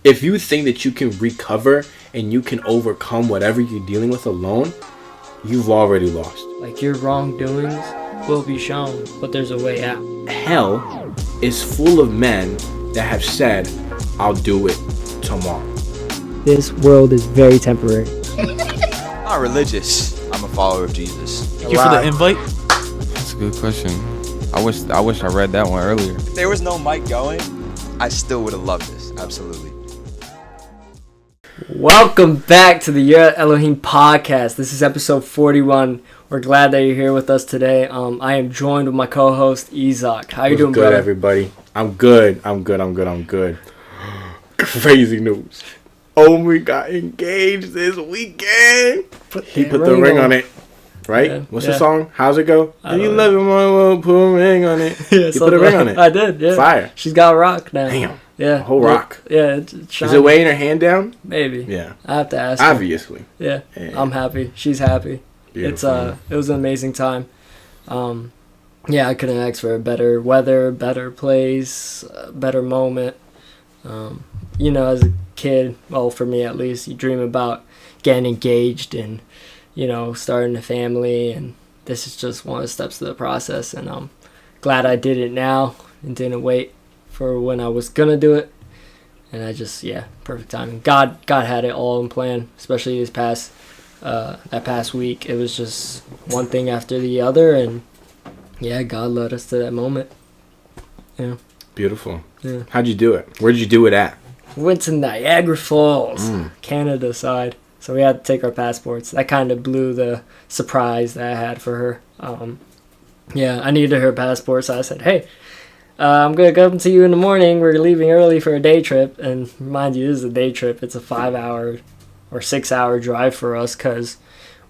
if you think that you can recover and you can overcome whatever you're dealing with alone, you've already lost. Like, your wrongdoings will be shown, but there's a way out. Hell is full of men that have said, I'll do it tomorrow. This world is very temporary. I'm not religious. I'm a follower of Jesus. Thank you for the invite. That's a good question. I wish I read that one earlier. If there was no mic going, I still would have loved this. Absolutely. Welcome back to the Yera Elohim podcast. This is episode 41. We're glad that you're here with us today. I am joined with my co-host, Isaac. How you doing, good, brother? Everybody? I'm good. Crazy news. Ommi got engaged this weekend. He put the ring on it. Right? Yeah, What's the song? How's it go? If you love him, I will put a ring on it. Yeah, you put a ring on it. I did, yeah. Fire. She's got a rock now. Damn. Yeah. A whole rock. Yeah. It's Is it weighing her hand down? Maybe. Yeah. I have to ask her. Obviously. Yeah. I'm happy. She's happy. Beautiful. It was an amazing time. Yeah, I couldn't ask for a better weather, better place, better moment. As a kid, well, for me at least, you dream about getting engaged and, starting a family, and this is just one of the steps to the process, and I'm glad I did it now and didn't wait for when I was gonna do it. And perfect timing. God had it all in plan, especially that past week. It was just one thing after the other, and God led us to that moment. Yeah. Beautiful. Yeah. How'd you do it? Where'd you do it at? Went to Niagara Falls, Canada side. So we had to take our passports. That kind of blew the surprise that I had for her. I needed her passport, so I said, hey, I'm going to come to you in the morning. We're leaving early for a day trip. And mind you, this is a day trip. It's a 5-hour or 6-hour drive for us because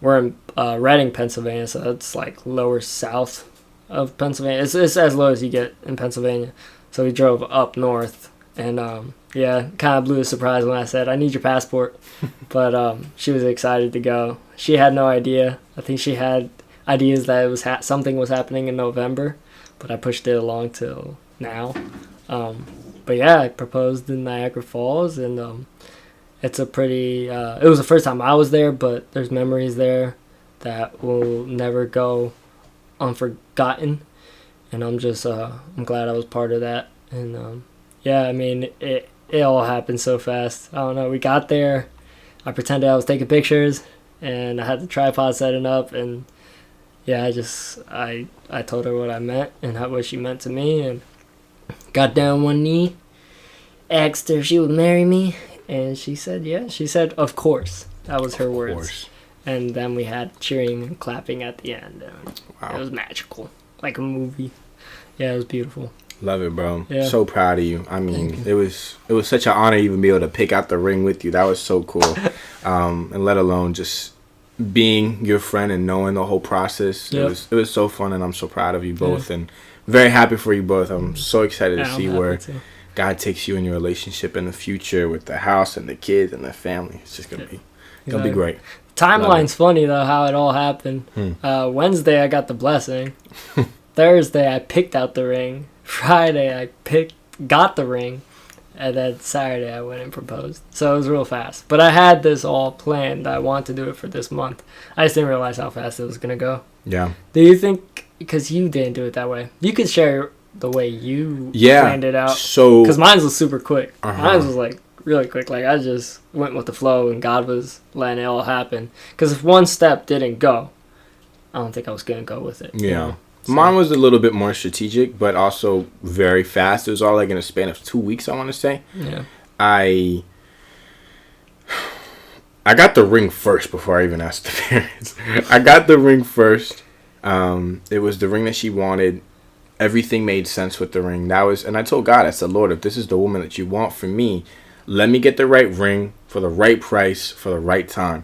we're in Reading, Pennsylvania. So it's like lower south of Pennsylvania. It's as low as you get in Pennsylvania. So we drove up north. And, kind of blew a surprise when I said, I need your passport. But she was excited to go. She had no idea. I think she had ideas that it was something was happening in November. But I pushed it along till now. I proposed in Niagara Falls. And it's a pretty... it was the first time I was there, but there's memories there that will never go unforgotten. And I'm just... I'm glad I was part of that. And... it all happened so fast. I don't know. We got there. I pretended I was taking pictures, and I had the tripod setting up, and I told her what I meant and what she meant to me, and got down one knee, asked her if she would marry me, and she said yeah. She said, of course. That was her words. Course. And then we had cheering and clapping at the end. Wow. It was magical, like a movie. Yeah, it was beautiful. Love it, bro. Yeah. So proud of you. I mean, it was such an honor to even be able to pick out the ring with you. That was so cool. And let alone just being your friend and knowing the whole process. Yep. It was so fun, and I'm so proud of you both, and very happy for you both. I'm so excited to see where God takes you in your relationship in the future with the house and the kids and the family. It's just gonna be great. Timeline's funny though, how it all happened. Wednesday I got the blessing. Thursday I picked out the ring. Friday I got the ring, and then Saturday I went and proposed. So it was real fast. But I had this all planned. I wanted to do it for this month. I just didn't realize how fast it was going to go. Yeah. Do you think, because you didn't do it that way, you could share the way you planned it out? So, because mine was super quick. Mine was like really quick. Like I just went with the flow, and God was letting it all happen. Because if one step didn't go, I don't think I was going to go with it. Yeah. You know? So. Mine was a little bit more strategic, but also very fast. It was all like in a span of 2 weeks, I want to say. Yeah. I got the ring first before I even asked the parents. I got the ring first. It was the ring that she wanted. Everything made sense with the ring. And I told God, I said, Lord, if this is the woman that you want for me, let me get the right ring for the right price for the right time.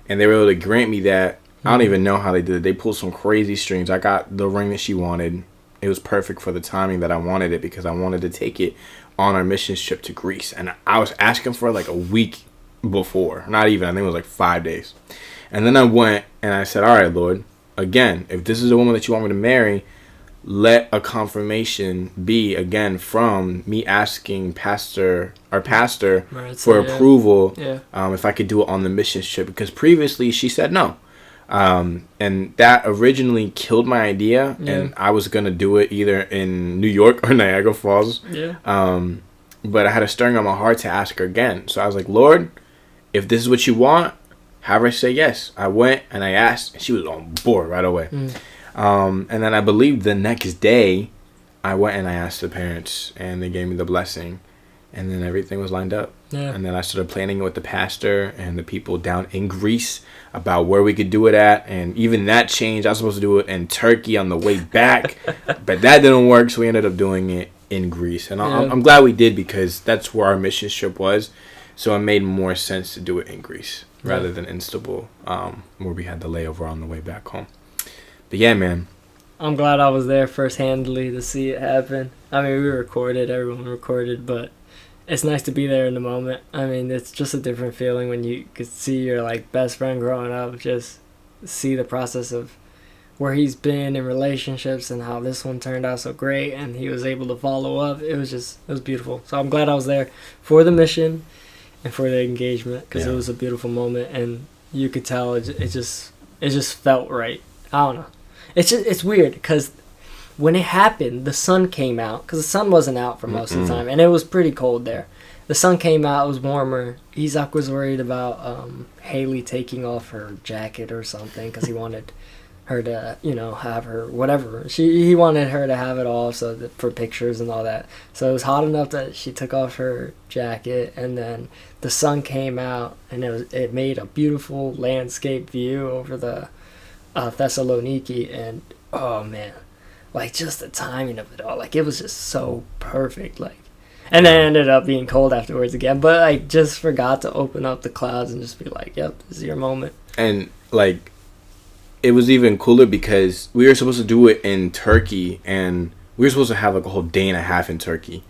And they were able to grant me that. I don't even know how they did it. They pulled some crazy strings. I got the ring that she wanted. It was perfect for the timing that I wanted it, because I wanted to take it on our mission trip to Greece. And I was asking for like a week before. Not even. I think it was like 5 days. And then I went and I said, all right, Lord, again, if this is the woman that you want me to marry, let a confirmation be again from me asking our pastor Right, for so, approval Yeah. if I could do it on the mission trip, because previously she said no. And that originally killed my idea, and I was gonna do it either in New York or Niagara Falls. Yeah. But I had a stirring on my heart to ask her again. So I was like, Lord, if this is what you want, have her say yes. I went and I asked, and she was on board right away. And then I believe the next day, I went and I asked the parents, and they gave me the blessing, and then everything was lined up. Yeah. And then I started planning it with the pastor and the people down in Greece about where we could do it at, and even that changed. I was supposed to do it in Turkey on the way back, but that didn't work, so we ended up doing it in Greece. And I'm glad we did, because that's where our mission trip was, so it made more sense to do it in Greece rather than Istanbul, where we had the layover on the way back home. But yeah, man. I'm glad I was there first-handedly to see it happen. I mean, we recorded, everyone recorded, but it's nice to be there in the moment. I mean, it's just a different feeling when you could see your, like, best friend growing up, just see the process of where he's been in relationships and how this one turned out so great, and he was able to follow up. It was beautiful. So I'm glad I was there for the mission and for the engagement, because it was a beautiful moment, and you could tell it just felt right. I don't know. It's weird, because when it happened, the sun came out, because the sun wasn't out for most of the time, and it was pretty cold there. The sun came out, it was warmer. Isaac was worried about Haley taking off her jacket or something, because he wanted her to, have her, whatever. He wanted her to have it off for pictures and all that. So it was hot enough that she took off her jacket, and then the sun came out, and it made a beautiful landscape view over the Thessaloniki, and oh man, like, just the timing of it all, like, it was just so perfect, like, and then it ended up being cold afterwards again, but I just forgot to open up the clouds and just be like, yep, this is your moment. And like, it was even cooler because we were supposed to do it in Turkey, and we were supposed to have like a whole day and a half in Turkey,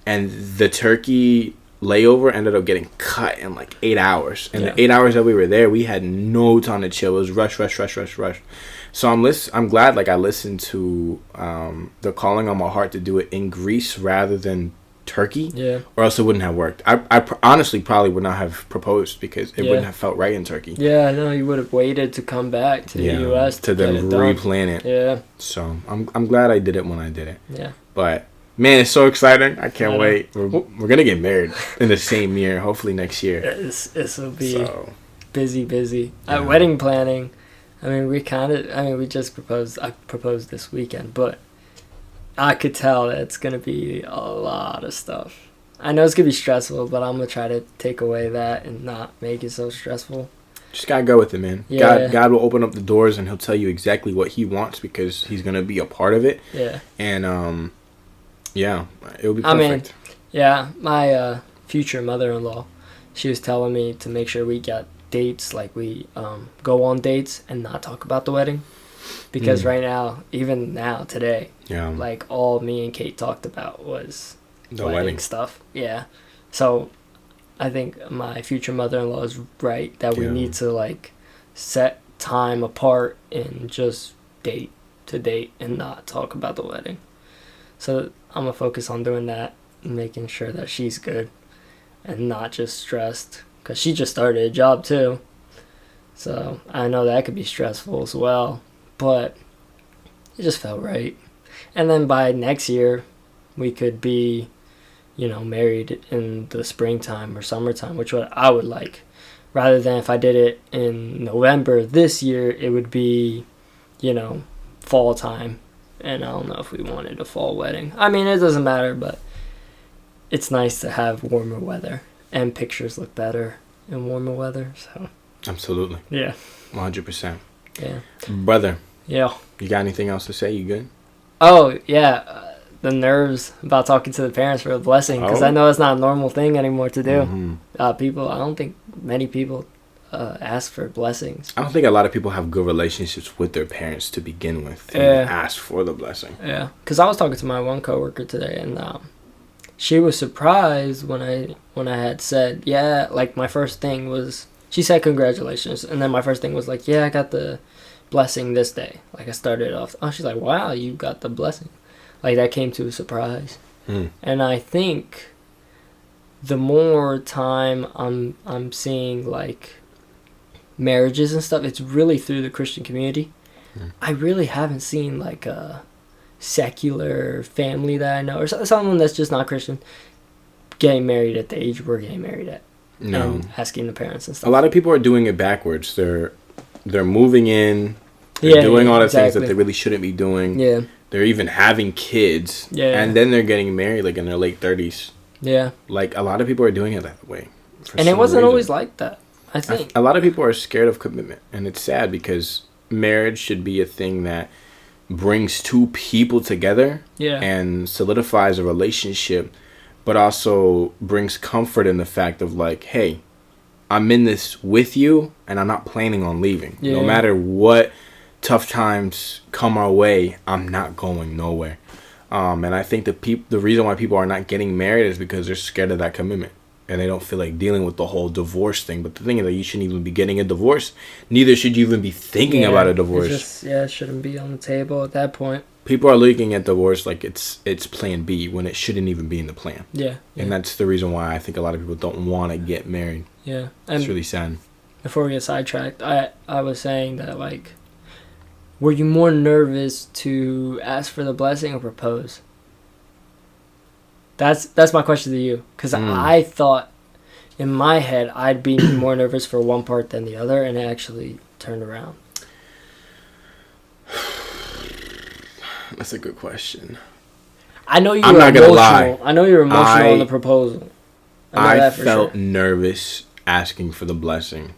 and the Turkey layover ended up getting cut in like 8 hours, and the 8 hours that we were there, we had no time to chill. It was rush. So I'm glad, like, I listened to the calling on my heart to do it in Greece rather than Turkey, or else it wouldn't have worked. I honestly probably would not have proposed, because it wouldn't have felt right in Turkey. Yeah, I know, you would have waited to come back to the U.S. to then replan it. Yeah. So I'm glad I did it when I did it. Yeah. But man, it's so exciting! I can't wait. We're gonna get married in the same year, hopefully next year. This will be busy. Wedding planning. I mean, we just proposed. I proposed this weekend, but I could tell that it's going to be a lot of stuff. I know it's going to be stressful, but I'm going to try to take away that and not make it so stressful. Just got to go with it, man. Yeah. God will open up the doors, and he'll tell you exactly what he wants, because he's going to be a part of it. Yeah. And, it'll be perfect. I mean, my future mother-in-law, she was telling me to make sure we got dates, like we go on dates and not talk about the wedding, because right now, even now today, like, all me and Kate talked about was the wedding stuff. So I think my future mother-in-law is right that we need to, like, set time apart and just date to date and not talk about the wedding. So I'm gonna focus on doing that and making sure that she's good and not just stressed, because she just started a job too, so I know that could be stressful as well, but it just felt right. And then by next year we could be, married in the springtime or summertime, which I would like, rather than if I did it in November this year, it would be, fall time, and I don't know if we wanted a fall wedding. I mean, it doesn't matter, but it's nice to have warmer weather, and pictures look better in warmer weather, so. Absolutely. Yeah. 100%. Yeah. Brother. Yeah. You got anything else to say? You good? Oh, yeah. The nerves about talking to the parents for a blessing, because I know it's not a normal thing anymore to do. Mm-hmm. I don't think many people ask for blessings. I don't think a lot of people have good relationships with their parents to begin with, and ask for the blessing. Yeah. Because I was talking to my one coworker today, and she was surprised when I had said, like, my first thing was, she said congratulations, and then my first thing was like, I got the blessing this day. Like I started off, oh, she's like, wow, you got the blessing. Like that came to a surprise. And I think the more time I'm seeing like marriages and stuff, it's really through the Christian community. I really haven't seen like a secular family that I know, or someone that's just not Christian, getting married at the age we're getting married at. No. And asking the parents and stuff. A lot of people are doing it backwards. They're moving in. They're doing all the things that they really shouldn't be doing. Yeah. They're even having kids. Yeah. And then they're getting married like in their late 30s. Yeah. Like a lot of people are doing it that way. And it wasn't always like that, I think. A lot of people are scared of commitment. And it's sad because marriage should be a thing that brings two people together. Yeah. And solidifies a relationship, but also brings comfort in the fact of like, hey, I'm in this with you and I'm not planning on leaving. Yeah. No matter what tough times come our way, I'm not going nowhere. And I think the reason why people are not getting married is because they're scared of that commitment. And they don't feel like dealing with the whole divorce thing. But the thing is that you shouldn't even be getting a divorce. Neither should you even be thinking about a divorce. It shouldn't be on the table at that point. People are looking at divorce like it's plan B when it shouldn't even be in the plan. Yeah. And that's the reason why I think a lot of people don't want to get married. Yeah. And it's really sad. Before we get sidetracked, I was saying that, like, were you more nervous to ask for the blessing or propose? That's my question to you. Because I thought, in my head, I'd be more nervous for one part than the other, and it actually turned around. That's a good question. I know you I'm were not emotional. gonna lie. I know you were emotional on the proposal. I felt nervous asking for the blessing.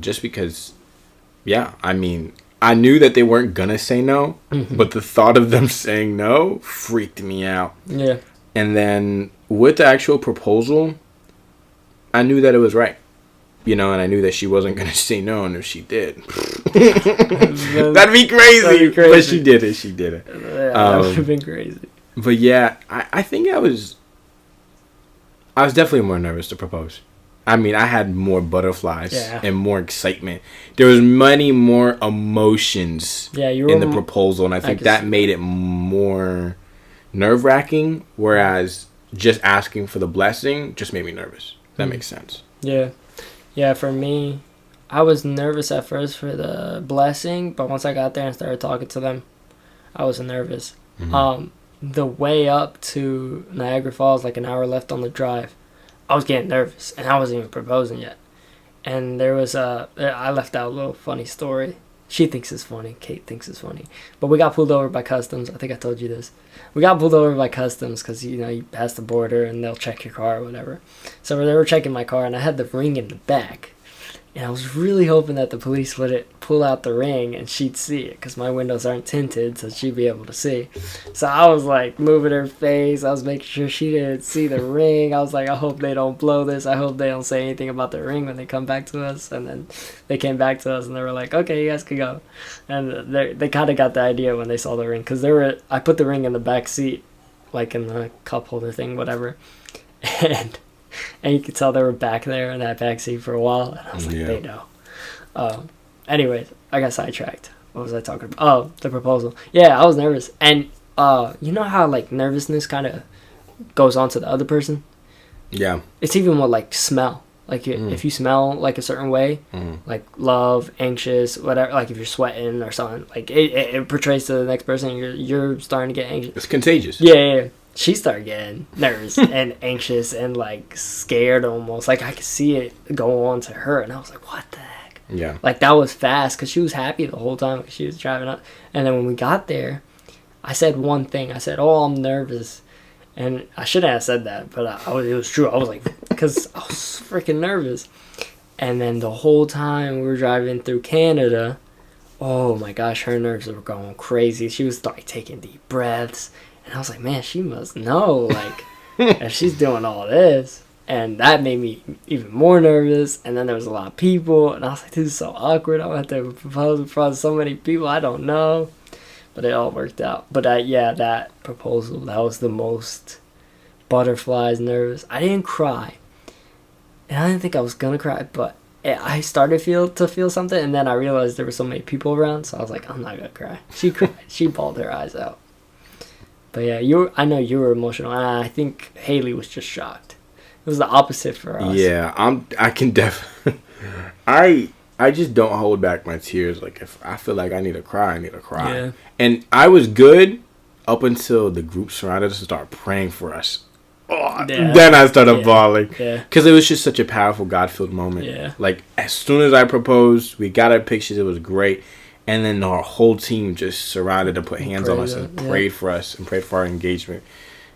Just because, yeah, I mean, I knew that they weren't going to say no, but the thought of them saying no freaked me out. Yeah. And then with the actual proposal, I knew that it was right. You know, and I knew that she wasn't going to say no, and if she did, that'd be crazy. But she did it. She did it. Yeah, that would have been crazy. But yeah, I think I was definitely more nervous to propose. I mean, I had more butterflies and more excitement. There was many more emotions in the proposal, and I think that made it more nerve-wracking, whereas just asking for the blessing just made me nervous. That makes sense. Yeah. Yeah, for me, I was nervous at first for the blessing, but once I got there and started talking to them, I wasn't nervous. The way up to Niagara Falls, like an hour left on the drive, I was getting nervous, and I wasn't even proposing yet. And there was I left out a little funny story. She thinks it's funny. Kate thinks it's funny. But we got pulled over by customs. I think I told you this. We got pulled over by customs because, you know, you pass the border and they'll check your car or whatever. So they were checking my car, and I had the ring in the back. And I was really hoping that the police would pull out the ring and she'd see it, because my windows aren't tinted, so she'd be able to see. So I was like moving her face. I was making sure she didn't see the ring. I was like, I hope they don't blow this. I hope they don't say anything about the ring when they come back to us. And then they came back to us and they were like, okay, you guys can go. And they kind of got the idea when they saw the ring, because I put the ring in the back seat, like in the cup holder thing, whatever. And you could tell they were back there in that backseat for a while. And I was like, they know. Anyways, I got sidetracked. What was I talking about? Oh, the proposal. Yeah, I was nervous. And you know how, like, nervousness kind of goes on to the other person? Yeah. It's even with, like, smell. Like, if you smell, like, a certain way, like love, anxious, whatever, like, if you're sweating or something, like, it portrays to the next person, you're starting to get anxious. It's contagious. Yeah. She started getting nervous and anxious and, like, scared almost. Like, I could see it go on to her, and I was like, what the heck? Yeah. Like, that was fast, because she was happy the whole time because she was driving up. And then when we got there, I said one thing. I said, oh, I'm nervous. And I shouldn't have said that, but it was true. I was like, because I was freaking nervous. And then the whole time we were driving through Canada, oh, my gosh, her nerves were going crazy. She was, like, taking deep breaths. And I was like, man, she must know, like, if she's doing all this. And that made me even more nervous. And then there was a lot of people. And I was like, this is so awkward. I'm going to have to propose in front of so many people I don't know. But it all worked out. But, that proposal, that was the most butterflies, nervous. I didn't cry. And I didn't think I was going to cry. But I started to feel something, and then I realized there were so many people around, so I was like, I'm not gonna cry. She cried. She bawled her eyes out. But yeah, I know you were emotional, and I think Haley was just shocked. It was the opposite for us. Yeah, I can definitely. I just don't hold back my tears. Like, if I feel like I need to cry, I need to cry. Yeah. And I was good up until the group surrounded us and started praying for us. Oh, Yeah. Then I started bawling. Yeah. Because it was just such a powerful, God-filled moment. Yeah. Like, as soon as I proposed, we got our pictures. It was great. And then our whole team just surrounded and put hands on us and prayed for us and prayed for our engagement.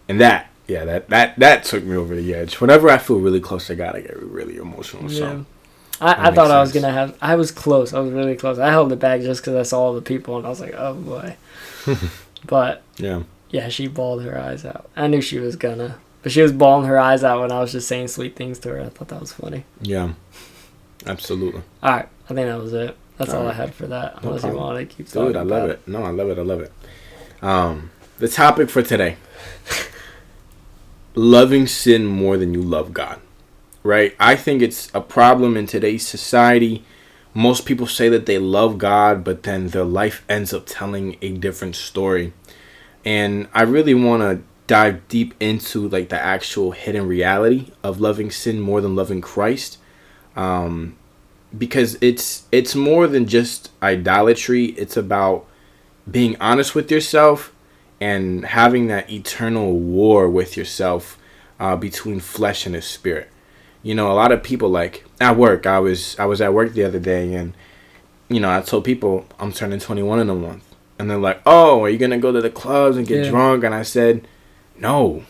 And that took me over the edge. Whenever I feel really close to God, I get really emotional. Yeah. So I thought I was going to have... I was close. I was really close. I held it back just because I saw all the people, and I was like, oh, boy. But, yeah, she bawled her eyes out. I knew she was going to. But she was bawling her eyes out when I was just saying sweet things to her. I thought that was funny. Yeah, absolutely. All right. I think that was it. That's all I had for that. Unless you want to keep talking. Dude, I love it. No, I love it. The topic for today. Loving sin more than you love God. Right? I think it's a problem in today's society. Most people say that they love God, but then their life ends up telling a different story. And I really want to dive deep into like the actual hidden reality of loving sin more than loving Christ. Because it's more than just idolatry. It's about being honest with yourself and having that eternal war with yourself between flesh and the spirit. You know, a lot of people, like at work, I was at work the other day, and you know, I told people I'm turning 21 in a month, and they're like, "Oh, are you gonna go to the clubs and get drunk?" And I said, "No,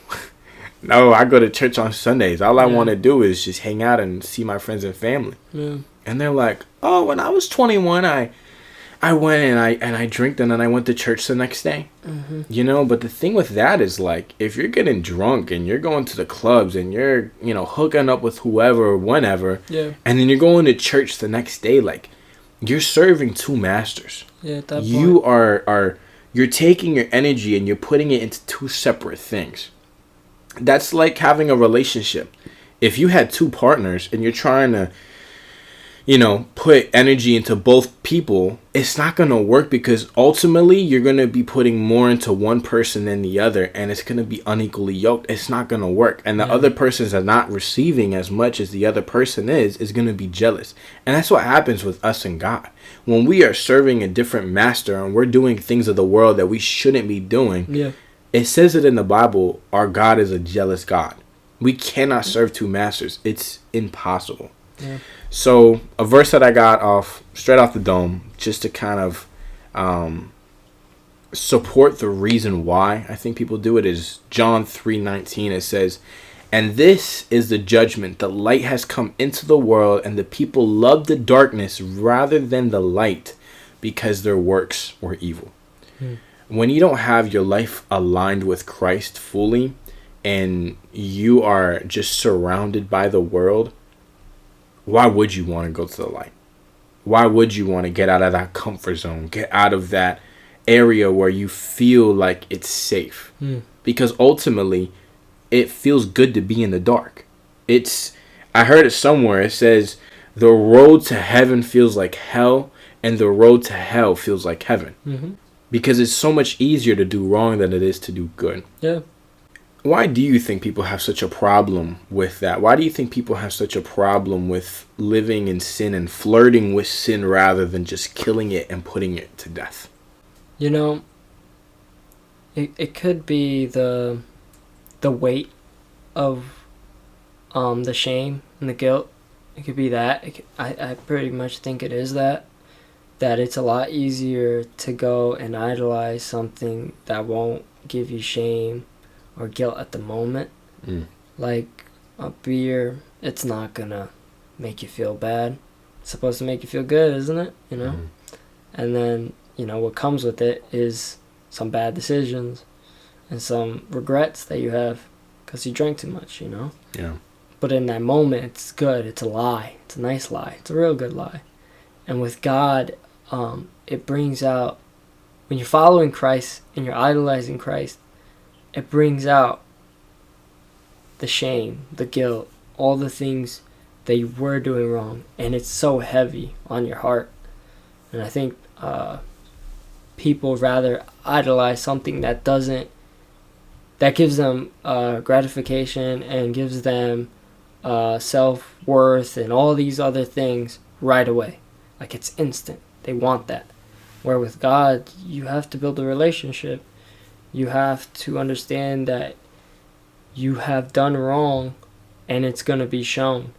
no, I go to church on Sundays. All I want to do is just hang out and see my friends and family." Yeah. And they're like, "Oh, when I was 21, I went and I drank, and then I went to church the next day." Mm-hmm. You know, but the thing with that is, like, if you're getting drunk and you're going to the clubs and you're, you know, hooking up with whoever or whenever, and then you're going to church the next day, like, you're serving two masters. Yeah, at that point. You are you're taking your energy and you're putting it into two separate things. That's like having a relationship. If you had two partners and you're trying to, you know, put energy into both people, it's not going to work, because ultimately you're going to be putting more into one person than the other, and it's going to be unequally yoked. It's not going to work. And the other persons are not receiving as much as the other person is going to be jealous. And that's what happens with us and God. When we are serving a different master and we're doing things of the world that we shouldn't be doing, it says it in the Bible, our God is a jealous God. We cannot serve two masters. It's impossible. Yeah. So a verse that I got straight off the dome, just to kind of support the reason why I think people do it, is John 3:19. It says, "And this is the judgment. The light has come into the world, and the people loved the darkness rather than the light, because their works were evil." When you don't have your life aligned with Christ fully, and you are just surrounded by the world, why would you want to go to the light? Why would you want to get out of that comfort zone, get out of that area where you feel like it's safe? Because ultimately, it feels good to be in the dark. I heard it somewhere. It says, the road to heaven feels like hell, and the road to hell feels like heaven. Mm-hmm. Because it's so much easier to do wrong than it is to do good. Yeah. Why do you think people have such a problem with that? Why do you think people have such a problem with living in sin and flirting with sin rather than just killing it and putting it to death? You know, it could be the weight of the shame and the guilt. It could be that. I pretty much think it is that it's a lot easier to go and idolize something that won't give you shame or guilt at the moment. Like a beer, it's not gonna make you feel bad. It's supposed to make you feel good, isn't it? You know? And then, you know, what comes with it is some bad decisions and some regrets that you have because you drank too much, you know? Yeah. But in that moment, it's good. It's a lie. It's a nice lie. It's a real good lie. And with God, it brings out, when you're following Christ and you're idolizing Christ, it brings out the shame, the guilt, all the things that you were doing wrong, and it's so heavy on your heart. And I think people rather idolize something that gives them gratification and gives them self-worth and all these other things right away. Like, it's instant. They want that. Where with God, you have to build a relationship. You have to understand that you have done wrong, and it's going to be shown.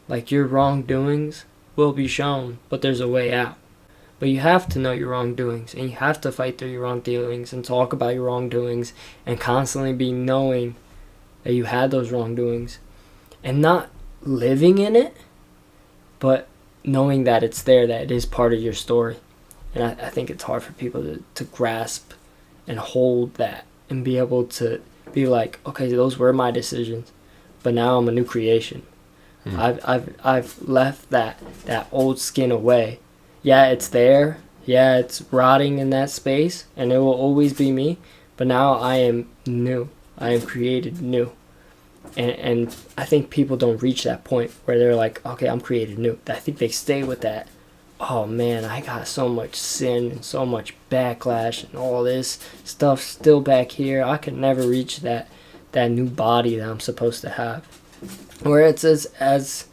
Like, your wrongdoings will be shown, but there's a way out. But you have to know your wrongdoings, and you have to fight through your wrongdoings and talk about your wrongdoings and constantly be knowing that you had those wrongdoings and not living in it, but knowing that it's there, that it is part of your story. And I think it's hard for people to grasp and hold that and be able to be like, okay, those were my decisions, but now I'm a new creation. I've left that old skin away. Yeah, it's there. Yeah, it's rotting in that space, and it will always be me. But now I am new. I am created new. And I think people don't reach that point where they're like, okay, I'm created new. I think they stay with that. Oh man, I got so much sin and so much backlash and all this stuff still back here. I could never reach that new body that I'm supposed to have. Where it's as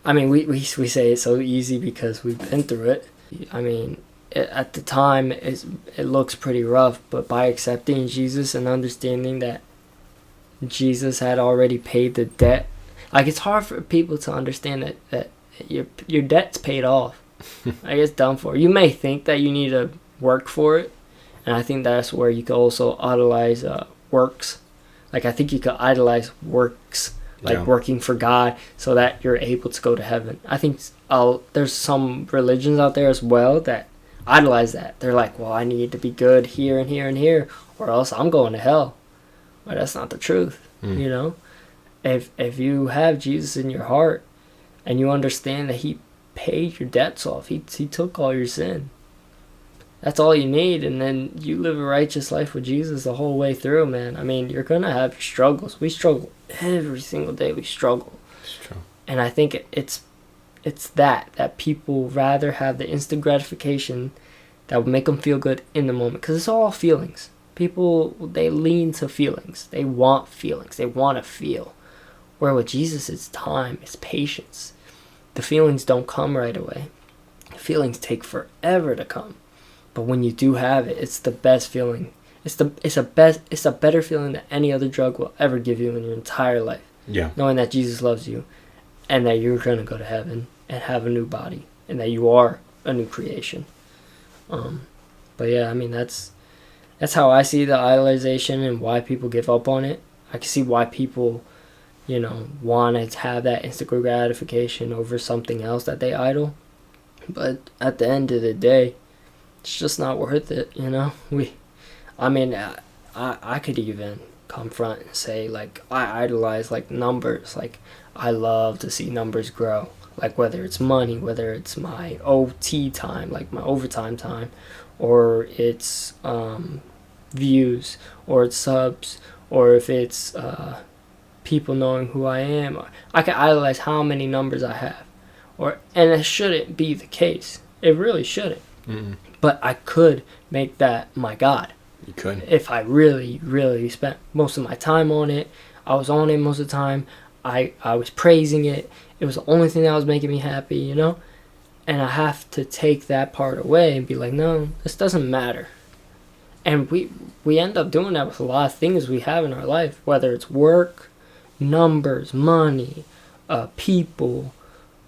I mean, we say it's so easy because we've been through it. I mean, at the time, it looks pretty rough, but by accepting Jesus and understanding that Jesus had already paid the debt, like, it's hard for people to understand that your debt's paid off. Like, it's done for. You may think that you need to work for it, and I think that's where you could also idolize works. Like, I think you could idolize works, like working for God so that you're able to go to heaven. I think there's some religions out there as well that idolize that. They're like, well, I need to be good here and here and here, or else I'm going to hell. But that's not the truth, you know? If you have Jesus in your heart and you understand that he paid your debts off, he took all your sin, that's all you need, and then you live a righteous life with Jesus the whole way through, man. I mean, you're going to have your struggles. We struggle every single day. We struggle. It's true. And I think it's that people rather have the instant gratification that will make them feel good in the moment, because it's all feelings. People, they lean to feelings. They want feelings. They want to feel. Where with Jesus, it's time. It's patience. The feelings don't come right away. The feelings take forever to come. But when you do have it, it's the best feeling. It's a better feeling than any other drug will ever give you in your entire life. Yeah. Knowing that Jesus loves you, and that you're going to go to heaven and have a new body, and that you are a new creation. But yeah, I mean, that's how I see the idolization and why people give up on it. I can see why people, want to have that instant gratification over something else that they idol. But at the end of the day, it's just not worth it, I could even confront and say, like, I idolize, like, numbers. Like, I love to see numbers grow. Like, whether it's money, whether it's my OT time, like my overtime time, or it's views, or it's subs, or if it's people knowing who I am. I can idolize how many numbers I have. And it shouldn't be the case. It really shouldn't. Mm-mm. But I could make that my God. You could. If I really, really spent most of my time on it. I was on it most of the time. I was praising it. It was the only thing that was making me happy, And I have to take that part away and be like, no, this doesn't matter. And we end up doing that with a lot of things we have in our life, whether it's work, numbers, money, people,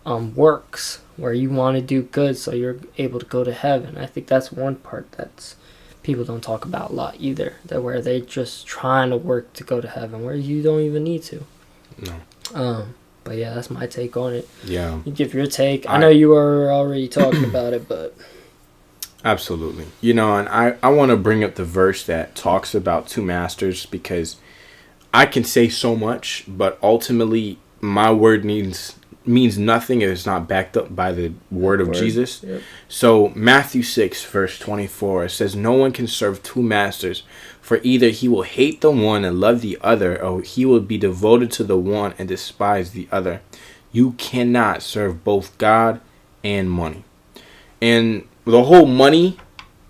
works, where you want to do good so you're able to go to heaven. I think that's one part that's people don't talk about a lot either, that where they just trying to work to go to heaven, where you don't even need to. No. But yeah, that's my take on it. Yeah. You give your take. I know you were already talking about it, but... Absolutely. And I want to bring up the verse that talks about two masters, because I can say so much, but ultimately my word means nothing if it's not backed up by the word of Jesus. Yep. So Matthew 6 verse 24, it says, no one can serve two masters, for either he will hate the one and love the other, or he will be devoted to the one and despise the other. You cannot serve both God and money. And the whole money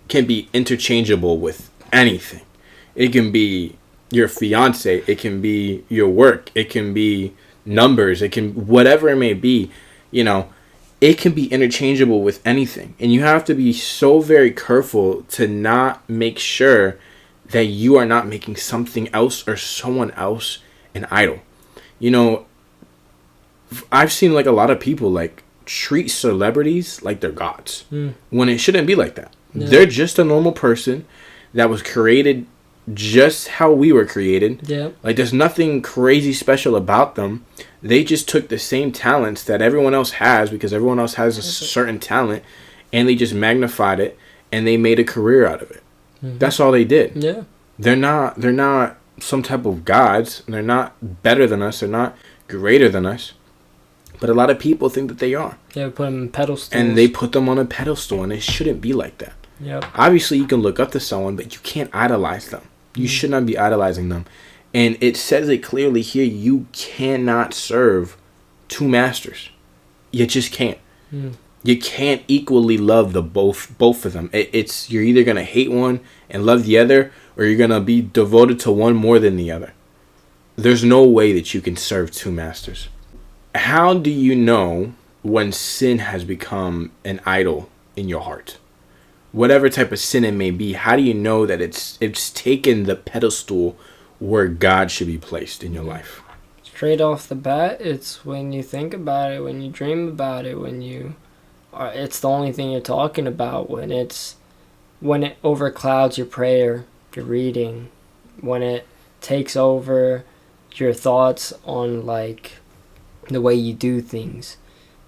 can be interchangeable with anything. It can be your fiance, it can be your work, it can be numbers, it can, whatever it may be, you know, it can be interchangeable with anything. And you have to be so very careful to not make sure that you are not making something else or someone else an idol. You know, I've seen like a lot of people like treat celebrities like they're gods when it shouldn't be like that. Yeah. They're just a normal person that was created just how we were created. Yeah. Like there's nothing crazy special about them. They just took the same talents that everyone else has, because everyone else has a certain talent, and they just magnified it and they made a career out of it. Mm-hmm. That's all they did. Yeah. They're not some type of gods. They're not better than us. They're not greater than us. But a lot of people think that they are. Yeah, put them on pedestals. And they put them on a pedestal, and it shouldn't be like that. Yep. Obviously, you can look up to someone, but you can't idolize them. You should not be idolizing them. And it says it clearly here, you cannot serve two masters. You just can't. You can't equally love the both of them. It's you're either going to hate one and love the other, or you're going to be devoted to one more than the other. There's no way that you can serve two masters. How do you know when sin has become an idol in your heart? Whatever type of sin it may be, how do you know that it's taken the pedestal where God should be placed in your life? Straight off the bat, it's when you think about it, when you dream about it, when you are, it's the only thing you're talking about, when it overclouds your prayer, your reading, when it takes over your thoughts on like the way you do things.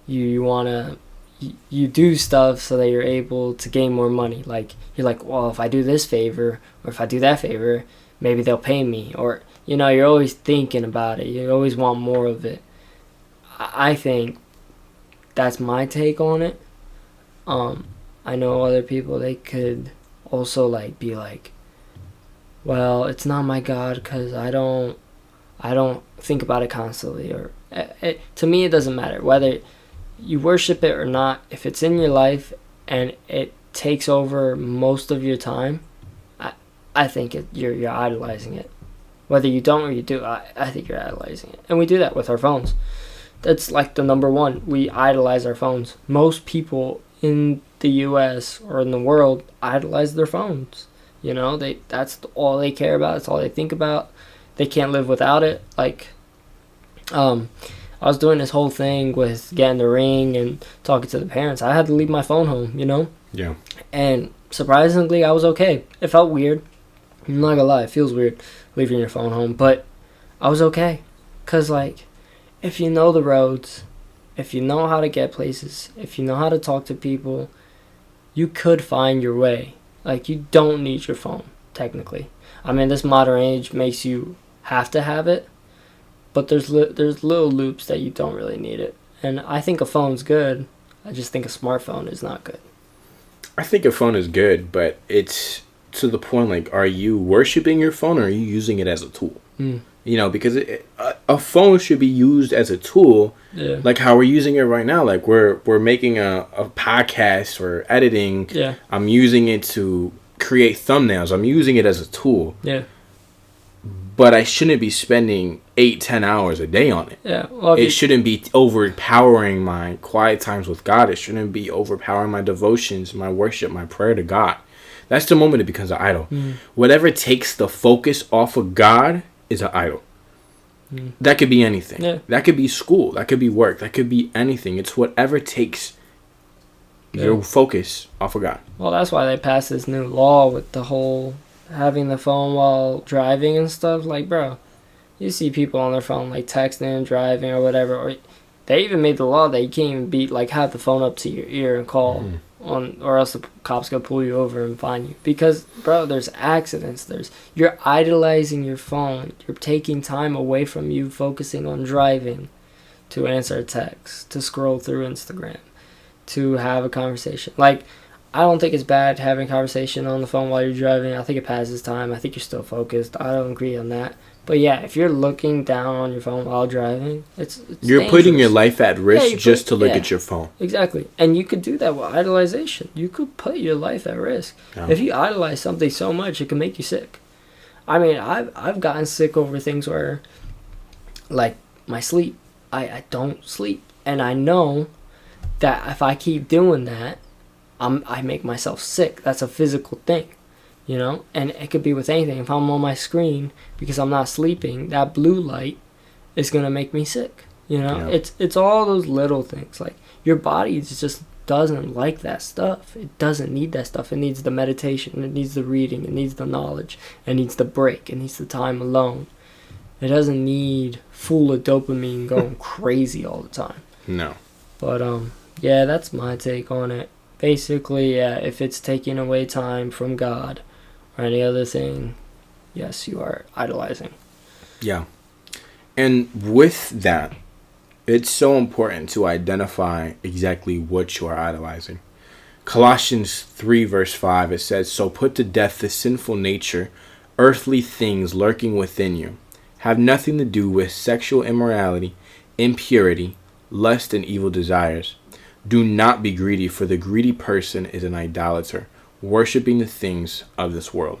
You do stuff so that you're able to gain more money. Like, you're like, well, if I do this favor, or if I do that favor, maybe they'll pay me. Or, you know, you're always thinking about it. You always want more of it. I think that's my take on it. I know other people, they could also, like, be like, well, it's not my God because I don't think about it constantly. Or to me, it doesn't matter whether you worship it or not. If it's in your life and it takes over most of your time, I think you're idolizing it. Whether you don't or you do, I think you're idolizing it. And we do that with our phones. That's like the number one. We idolize our phones. Most people in the U.S. or in the world idolize their phones. You know, that's all they care about. That's all they think about. They can't live without it. Like, I was doing this whole thing with getting the ring and talking to the parents. I had to leave my phone home, you know? Yeah. And surprisingly, I was okay. It felt weird. I'm not gonna lie, it feels weird leaving your phone home. But I was okay. Because, like, if you know the roads, if you know how to get places, if you know how to talk to people, you could find your way. Like, you don't need your phone, technically. I mean, this modern age makes you have to have it. But there's little loops that you don't really need it. And I think a phone's good. I just think a smartphone is not good. I think a phone is good, but it's to the point, like, are you worshiping your phone or are you using it as a tool? You know, because a phone should be used as a tool, like how we're using it right now. Like, we're making a podcast or editing. Yeah. I'm using it to create thumbnails. I'm using it as a tool. Yeah. But I shouldn't be spending 8-10 hours a day on it. Yeah. Well, it shouldn't be overpowering my quiet times with God. It shouldn't be overpowering my devotions, my worship, my prayer to God. That's the moment it becomes an idol. Whatever takes the focus off of God is an idol. That could be anything. Yeah. That could be school. That could be work. That could be anything. It's whatever takes your focus off of God. Well, that's why they passed this new law with the whole having the phone while driving and stuff. Like, bro, you see people on their phone, like, texting and driving or whatever. Or they even made the law that you can't even have the phone up to your ear and call or else the cops gonna pull you over and fine you. Because, bro, there's accidents. You're idolizing your phone. You're taking time away from you focusing on driving to answer a text, to scroll through Instagram, to have a conversation. Like, I don't think it's bad having a conversation on the phone while you're driving. I think it passes time. I think you're still focused. I don't agree on that. But yeah, if you're looking down on your phone while driving, it's you're dangerous. putting your life at risk just to look yeah, at your phone. Exactly. And you could do that with idolization. You could put your life at risk. Yeah. If you idolize something so much, it can make you sick. I mean, I've gotten sick over things where, like, my sleep. I don't sleep. And I know that if I keep doing that, I make myself sick. That's a physical thing. You know, and it could be with anything. If I'm on my screen because I'm not sleeping, that blue light is gonna make me sick. You know, Yeah. it's all those little things. Like, your body just doesn't like that stuff. It doesn't need that stuff. It needs the meditation. It needs the reading. It needs the knowledge. It needs the break. It needs the time alone. It doesn't need full of dopamine going crazy all the time. No. But yeah, that's my take on it. Basically, yeah, if it's taking away time from God or any other thing, yes, you are idolizing. Yeah. And with that, it's so important to identify exactly what you are idolizing. Colossians 3 verse 5, it says, "So put to death the sinful nature, earthly things lurking within you. Have nothing to do with sexual immorality, impurity, lust, and evil desires. Do not be greedy, for the greedy person is an idolater, worshiping the things of this world."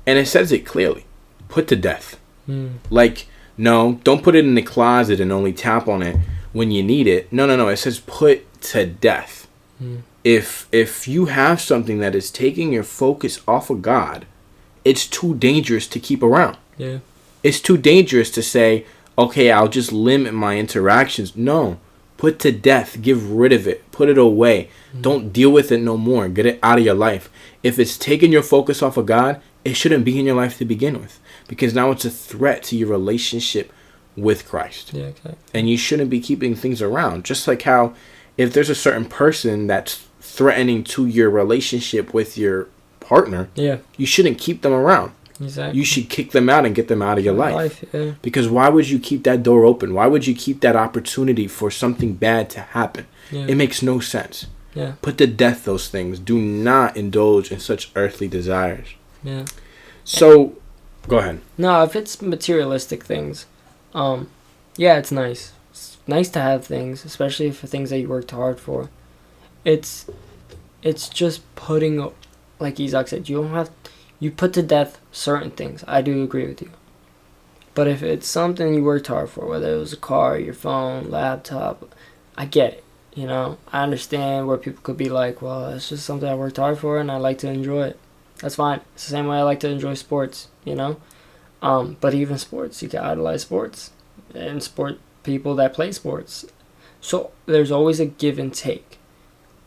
And it says it clearly. Put to death. Like, no, don't put it in the closet and only tap on it when you need it. No. It says put to death. If you have something that is taking your focus off of God, it's too dangerous to keep around. Yeah. It's too dangerous to say, okay, I'll just limit my interactions. No. Put to death. Give rid of it. Put it away. Don't deal with it no more. Get it out of your life. If it's taking your focus off of God, it shouldn't be in your life to begin with. Because now it's a threat to your relationship with Christ. Yeah, okay. And you shouldn't be keeping things around. Just like how if there's a certain person that's threatening to your relationship with your partner, Yeah, you shouldn't keep them around. exactly. You should kick them out and get them out of your life. Yeah. Because why would you keep that door open? Why would you keep that opportunity for something bad to happen? Yeah. It makes no sense. Yeah. Put to death those things. Do not indulge in such earthly desires. Yeah. So, go ahead. No, if it's materialistic things, yeah, it's nice. It's nice to have things, especially for things that you worked hard for. It's just putting, like Isaac said, you put to death certain things. I do agree with you. But if it's something you worked hard for, whether it was a car, your phone, laptop, I get it. You know, I understand where people could be like, well, it's just something I worked hard for and I like to enjoy it. That's fine. It's the same way I like to enjoy sports, you know? But even sports, you can idolize sports and sport people that play sports. So there's always a give and take.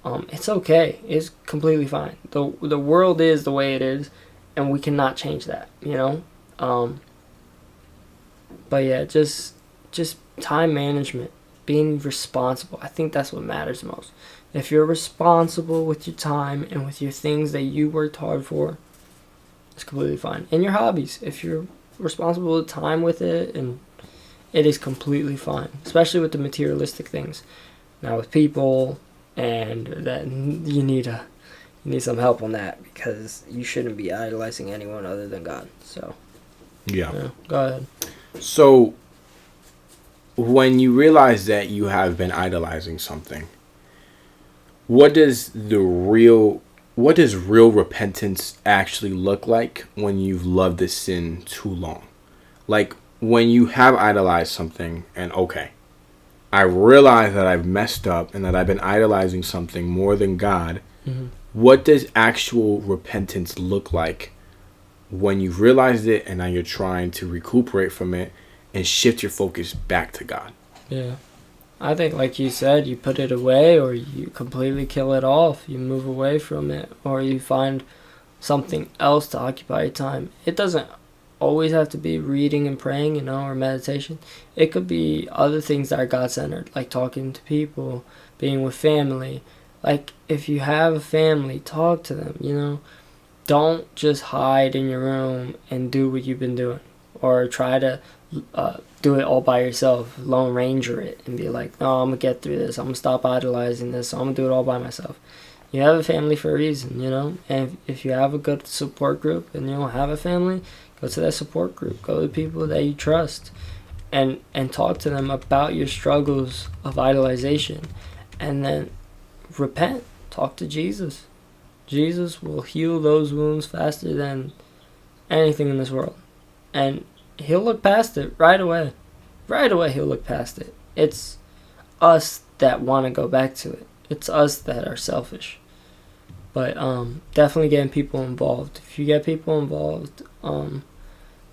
It's okay. It's completely fine. The world is the way it is, and we cannot change that, you know? But yeah, just time management, being responsible. I think that's what matters most. If you're responsible with your time and with your things that you worked hard for, it's completely fine. And your hobbies, if you're responsible with time with it, and it is completely fine, especially with the materialistic things. Now with people, and that you need some help on that, because you shouldn't be idolizing anyone other than God. So Yeah. go ahead. So, when you realize that you have been idolizing something, what does real repentance actually look like when you've loved a sin too long? Like, when you have idolized something and, okay, I realize that I've messed up and that I've been idolizing something more than God, what does actual repentance look like when you've realized it and now you're trying to recuperate from it and shift your focus back to God? Yeah. I think, like you said, you put it away, or you completely kill it off. You move away from it, or you find something else to occupy your time. It doesn't always have to be reading and praying, you know, or meditation. It could be other things that are God-centered, like talking to people, being with family. Like, if you have a family, talk to them, you know. Don't just hide in your room and do what you've been doing, or try to do it all by yourself, Lone Ranger it, and be like, no, I'm going to get through this. I'm going to stop idolizing this. So I'm going to do it all by myself. You have a family for a reason, you know? And if you have a good support group and you don't have a family, Go to that support group. Go to people that you trust, and talk to them about your struggles of idolization, and then repent. Talk to Jesus. Jesus will heal those wounds faster than anything in this world, and he'll look past it right away. Right away, he'll look past it. It's us that want to go back to it. It's us that are selfish. But definitely getting people involved. If you get people involved,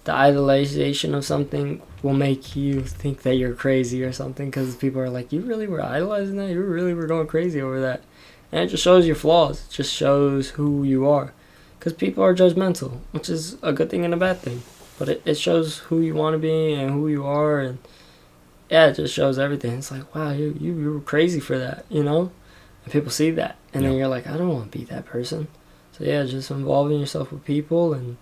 the idolization of something will make you think that you're crazy or something, because people are like, you really were idolizing that? You really were going crazy over that? And it just shows your flaws. It just shows who you are. Because people are judgmental, which is a good thing and a bad thing. But it shows who you want to be and who you are. And yeah, it just shows everything. It's like, wow, you were crazy for that, you know? And people see that. And then you're like, I don't want to be that person. So yeah, just involving yourself with people and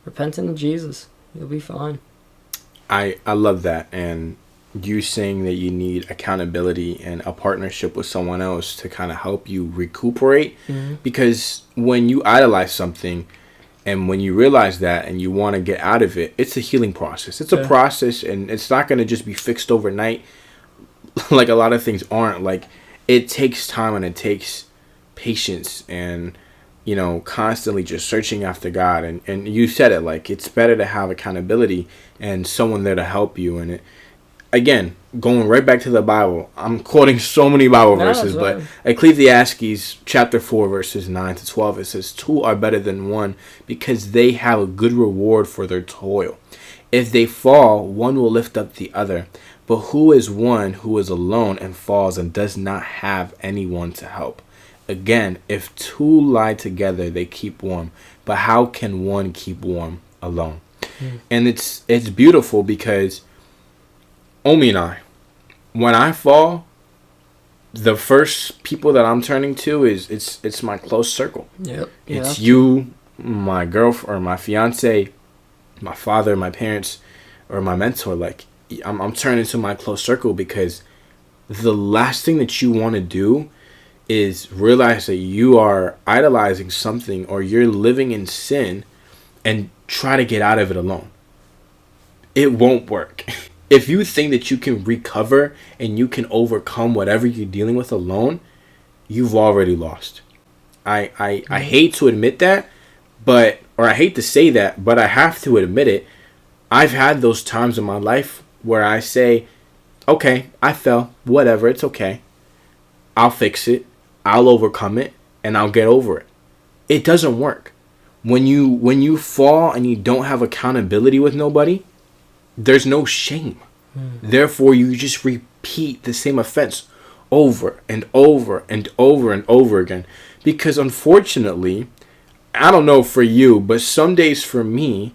repenting to Jesus. You'll be fine. I love that. And you saying that you need accountability and a partnership with someone else to kind of help you recuperate. Mm-hmm. Because when you idolize something and when you realize that and you want to get out of it, it's a healing process. It's a process, and it's not going to just be fixed overnight like a lot of things aren't. Like, it takes time and it takes patience and, you know, constantly just searching after God. And you said it, like, it's better to have accountability and someone there to help you. And it, again, going right back to the Bible, I'm quoting so many Bible verses, but Ecclesiastes chapter 4, verses 9 to 12, it says, 2 are better than 1 because they have a good reward for their toil. If they fall, one will lift up the other. But who is one who is alone and falls and does not have anyone to help? Again, if 2 lie together, they keep warm. But how can one keep warm alone? And it's beautiful because Ommi and I, when I fall, the first people that I'm turning to is it's my close circle. Yep. It's you, my girlfriend, or my fiance, my father, my parents, or my mentor. Like, I'm turning to my close circle, because the last thing that you want to do is realize that you are idolizing something or you're living in sin and try to get out of it alone. It won't work. If you think that you can recover and you can overcome whatever you're dealing with alone, you've already lost. I hate to admit that, or I hate to say that, but I have to admit it. I've had those times in my life where I say, okay, I fell, whatever, it's okay. I'll fix it, I'll overcome it, and I'll get over it. It doesn't work. When you fall and you don't have accountability with nobody, there's no shame. Therefore, you just repeat the same offense over and over and over and over again. Because unfortunately, I don't know for you, but some days for me,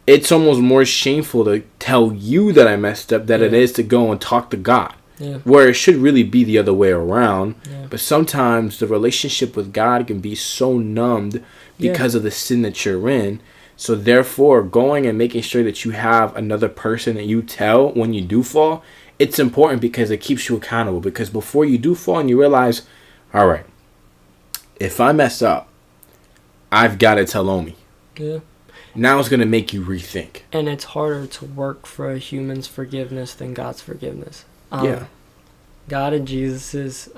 it's almost more shameful to tell you that I messed up than it is to go and talk to God. Yeah. Where it should really be the other way around. Yeah. But sometimes the relationship with God can be so numbed because of the sin that you're in. So therefore, going and making sure that you have another person that you tell when you do fall, it's important because it keeps you accountable. Because before you do fall and you realize, all right, if I mess up, I've got to tell Ommi. Yeah. Now it's going to make you rethink. And it's harder to work for a human's forgiveness than God's forgiveness. God and Jesus's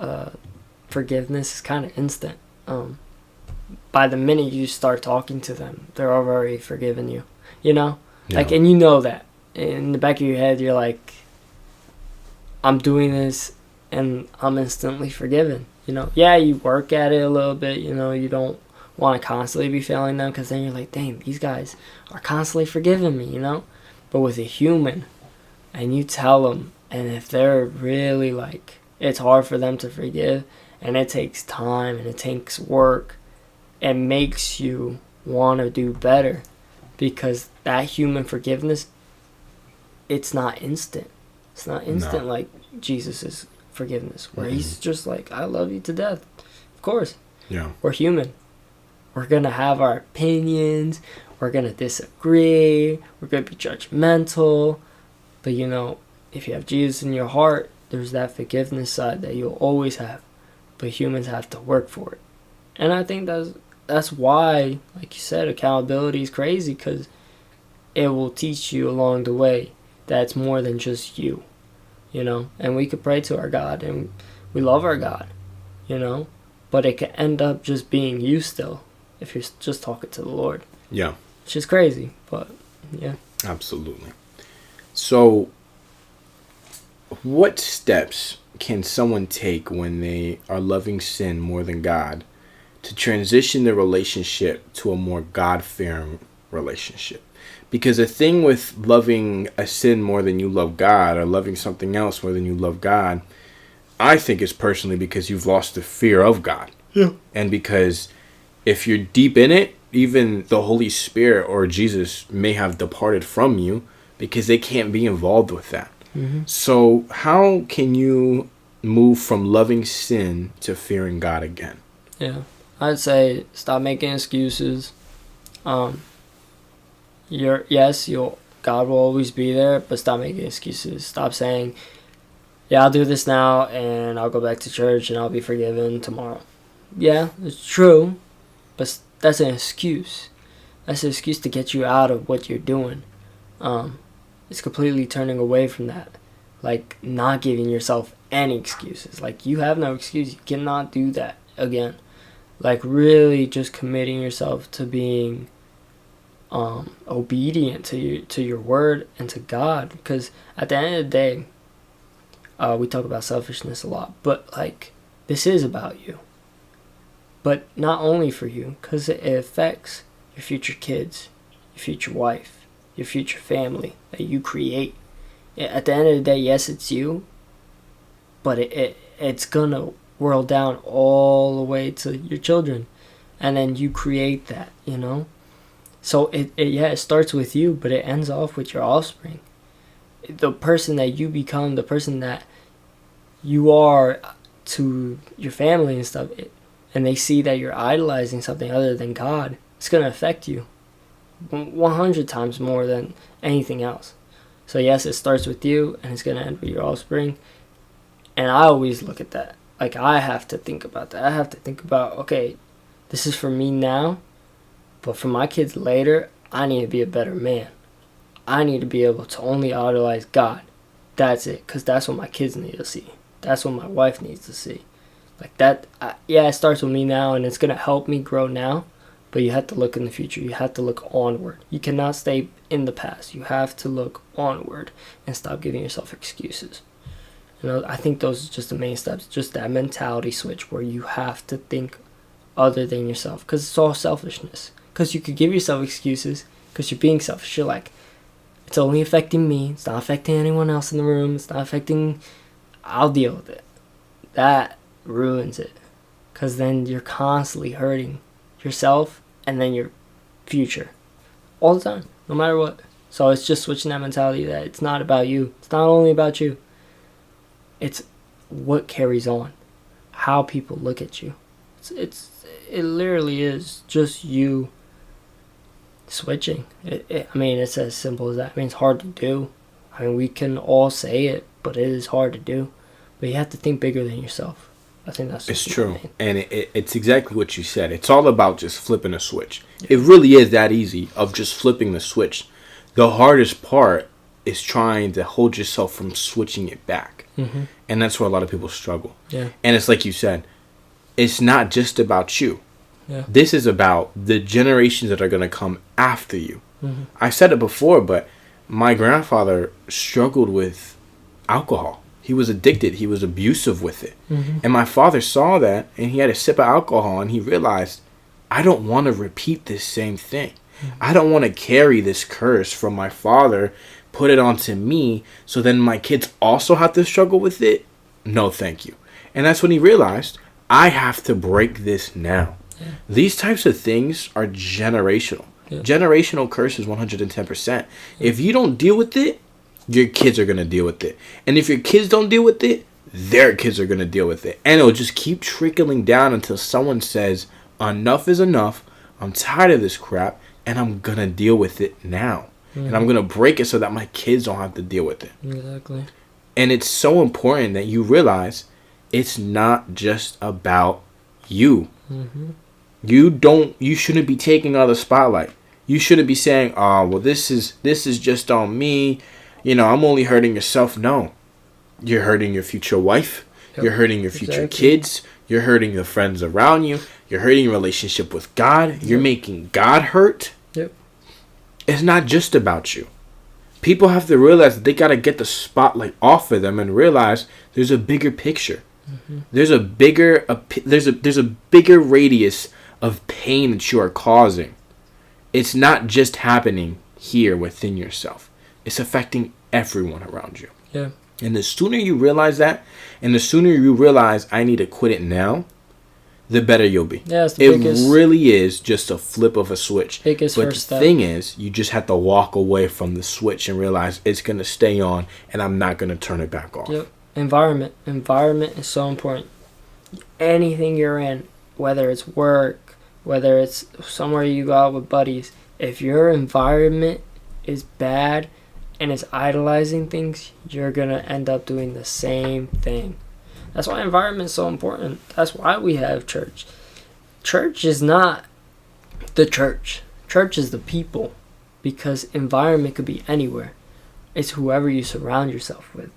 forgiveness is kind of instant. By the minute you start talking to them, they're already forgiven you. You know? Yeah. Like, and you know that. In the back of your head, you're like, I'm doing this and I'm instantly forgiven. You know? Yeah, you work at it a little bit. You know, you don't want to constantly be failing them, because then you're like, dang, these guys are constantly forgiving me, you know? But with a human, and you tell them, and if they're really like, it's hard for them to forgive, and it takes time and it takes work, it makes you want to do better, because that human forgiveness, it's not instant. It's not instant like Jesus' forgiveness, where he's just like, I love you to death. Of course. Yeah. We're human. We're going to have our opinions. We're going to disagree. We're going to be judgmental. But, you know, if you have Jesus in your heart, there's that forgiveness side that you'll always have. But humans have to work for it. And I think that's why, like you said, accountability is crazy, because it will teach you along the way that it's more than just you, you know. And we could pray to our God, and we love our God, you know, but it could end up just being you still if you're just talking to the Lord. Yeah. Which is crazy, but yeah. Absolutely. So, what steps can someone take when they are loving sin more than God to transition their relationship to a more God-fearing relationship? Because the thing with loving a sin more than you love God, or loving something else more than you love God, I think is personally because you've lost the fear of God. Yeah. And because if you're deep in it, even the Holy Spirit or Jesus may have departed from you because they can't be involved with that. Mm-hmm. So how can you move from loving sin to fearing God again? Yeah. I'd say stop making excuses. God will always be there, but stop making excuses. Stop saying, yeah, I'll do this now and I'll go back to church and I'll be forgiven tomorrow. Yeah, it's true, but that's an excuse. That's an excuse to get you out of what you're doing. It's completely turning away from that. Like, not giving yourself any excuses. Like, you have no excuse. You cannot do that again. Like, really just committing yourself to being obedient to your word and to God. Because at the end of the day, we talk about selfishness a lot. But, like, this is about you. But not only for you, because it affects your future kids, your future wife, your future family that you create. At the end of the day, yes, it's you, but it's gonna whirl down all the way to your children, and then you create that, you know. So it starts with you, but it ends off with your offspring. The person that you become, the person that you are to your family and stuff, and they see that you're idolizing something other than God, it's gonna affect you 100 times more than anything else. So yes, it starts with you and it's going to end with your offspring. And I always look at that. Like, I have to think about that. I have to think about, okay, this is for me now, but for my kids later, I need to be a better man. I need to be able to only idolize God. That's it, because that's what my kids need to see. That's what my wife needs to see. Like that, it starts with me now, and it's going to help me grow now. But you have to look in the future. You have to look onward. You cannot stay in the past. You have to look onward and stop giving yourself excuses. You know, I think those are just the main steps. Just that mentality switch where you have to think other than yourself. Because it's all selfishness. Because you could give yourself excuses because you're being selfish. You're like, it's only affecting me. It's not affecting anyone else in the room. It's not affecting... I'll deal with it. That ruins it. Because then you're constantly hurting yourself and then your future all the time, no matter what. So it's just switching that mentality that it's not about you. It's not only about you. It's what carries on, how people look at you. It literally is just you switching. I mean, it's as simple as that. I mean, it's hard to do. I mean, we can all say it, but it is hard to do. But you have to think bigger than yourself. I think that's it's true. And it's exactly what you said. It's all about just flipping a switch. Yeah. It really is that easy of just flipping the switch. The hardest part is trying to hold yourself from switching it back. Mm-hmm. And that's where a lot of people struggle. Yeah. And it's like you said, it's not just about you. Yeah. This is about the generations that are going to come after you. Mm-hmm. I said it before, but my grandfather struggled with alcohol. He was addicted. He was abusive with it. Mm-hmm. And my father saw that, and he had a sip of alcohol, and he realized, I don't want to repeat this same thing. Mm-hmm. I don't want to carry this curse from my father, put it onto me, so then my kids also have to struggle with it. No, thank you. And that's when he realized, I have to break this now. Yeah. These types of things are generational. Yeah. Generational curse is 110%. Yeah. If you don't deal with it, your kids are going to deal with it. And if your kids don't deal with it, their kids are going to deal with it. And it'll just keep trickling down until someone says, enough is enough. I'm tired of this crap, and I'm going to deal with it now. Mm-hmm. And I'm going to break it so that my kids don't have to deal with it. Exactly. And it's so important that you realize it's not just about you. Mm-hmm. You shouldn't be taking all the spotlight. You shouldn't be saying, "Oh, well, this is just on me. You know, I'm only hurting yourself." No, you're hurting your future wife. Yep. You're hurting your future kids. You're hurting the friends around you. You're hurting your relationship with God. You're making God hurt. Yep. It's not just about you. People have to realize that they got to get the spotlight off of them and realize there's a bigger picture. Mm-hmm. There's a bigger radius of pain that you are causing. It's not just happening here within yourself. It's affecting everyone around you. Yeah. And the sooner you realize that, and the sooner you realize I need to quit it now, the better you'll be. Yeah, it's it really is just a flip of a switch. But the thing is, you just have to walk away from the switch and realize it's going to stay on, and I'm not going to turn it back off. Yep. Environment is so important. Anything you're in, whether it's work, whether it's somewhere you go out with buddies, if your environment is bad and it's idolizing things, you're going to end up doing the same thing. That's why environment is so important. That's why we have church. Church is not the church. Church is the people, because environment could be anywhere. It's whoever you surround yourself with.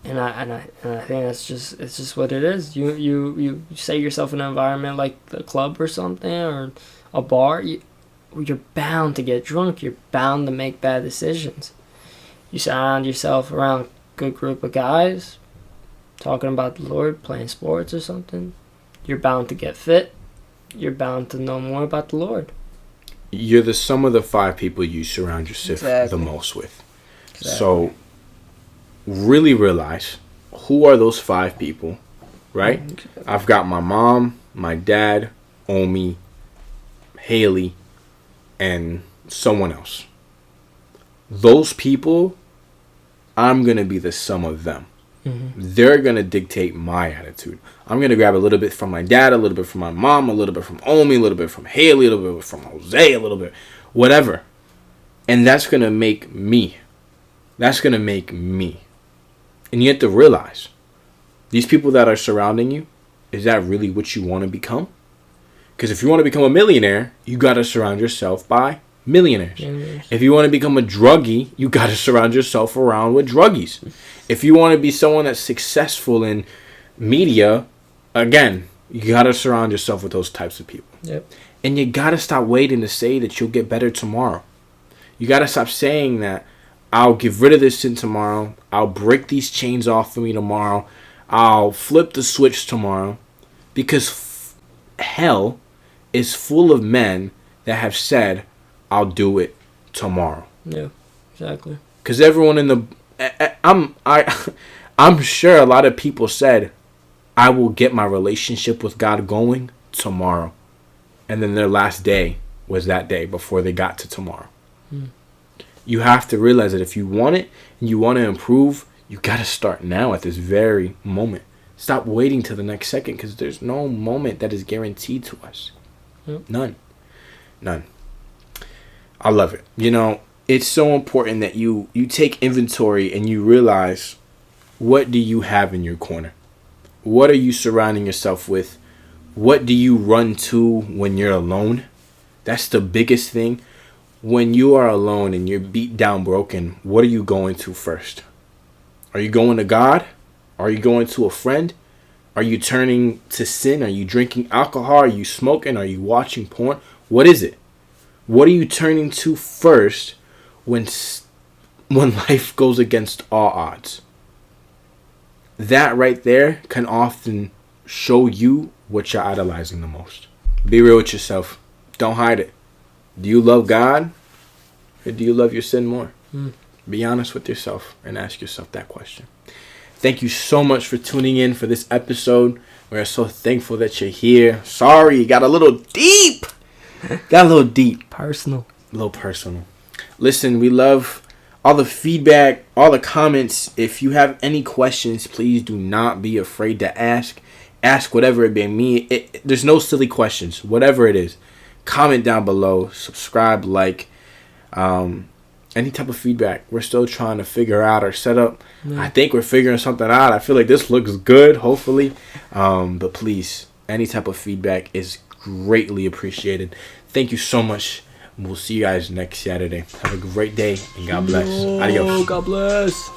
And I think it's just what it is. You set yourself in an environment like the club or something, or a bar, you're bound to get drunk. You're bound to make bad decisions. You surround yourself around a good group of guys talking about the Lord, playing sports or something, you're bound to get fit. You're bound to know more about the Lord. You're the sum of the 5 people you surround yourself the most with. Exactly. So really realize who are those 5 people, right? Exactly. I've got my mom, my dad, Ommi, Haley, and someone else. Those people, I'm going to be the sum of them. Mm-hmm. They're going to dictate my attitude. I'm going to grab a little bit from my dad, a little bit from my mom, a little bit from Ommi, a little bit from Haley, a little bit from Jose, a little bit, whatever. And that's going to make me. That's going to make me. And you have to realize, these people that are surrounding you, is that really what you want to become? Because if you want to become a millionaire, you got to surround yourself by millionaires. If you want to become a druggie, you got to surround yourself around with druggies. If you want to be someone that's successful in media, again, you got to surround yourself with those types of people. Yep. And you got to stop waiting to say that you'll get better tomorrow. You got to stop saying that I'll get rid of this sin tomorrow. I'll break these chains off of me tomorrow. I'll flip the switch tomorrow. Because hell is full of men that have said, I'll do it tomorrow. Yeah, exactly. Because everyone in the... I'm sure a lot of people said, I will get my relationship with God going tomorrow. And then their last day was that day before they got to tomorrow. You have to realize that if you want it and you want to improve, you got to start now at this very moment. Stop waiting till the next second, because there's no moment that is guaranteed to us. None. I love it. You know, it's so important that you take inventory and you realize, what do you have in your corner? What are you surrounding yourself with? What do you run to when you're alone? That's the biggest thing. When you are alone and you're beat down, broken, what are you going to first? Are you going to God? Are you going to a friend? Are you turning to sin? Are you drinking alcohol? Are you smoking? Are you watching porn? What is it? What are you turning to first when life goes against all odds? That right there can often show you what you're idolizing the most. Be real with yourself. Don't hide it. Do you love God, or do you love your sin more? Be honest with yourself and ask yourself that question. Thank you so much for tuning in for this episode. We're so thankful that you're here. Sorry, got a little deep. Personal. A little personal. Listen, we love all the feedback, all the comments. If you have any questions, please do not be afraid to ask. Ask whatever it may mean. There's no silly questions. Whatever it is, comment down below. Subscribe, like. Any type of feedback. We're still trying to figure out our setup. I think we're figuring something out. I feel like this looks good, hopefully. But please, any type of feedback is greatly appreciated. Thank you so much We'll see you guys next Saturday. Have a great day and God bless. Adios. God bless.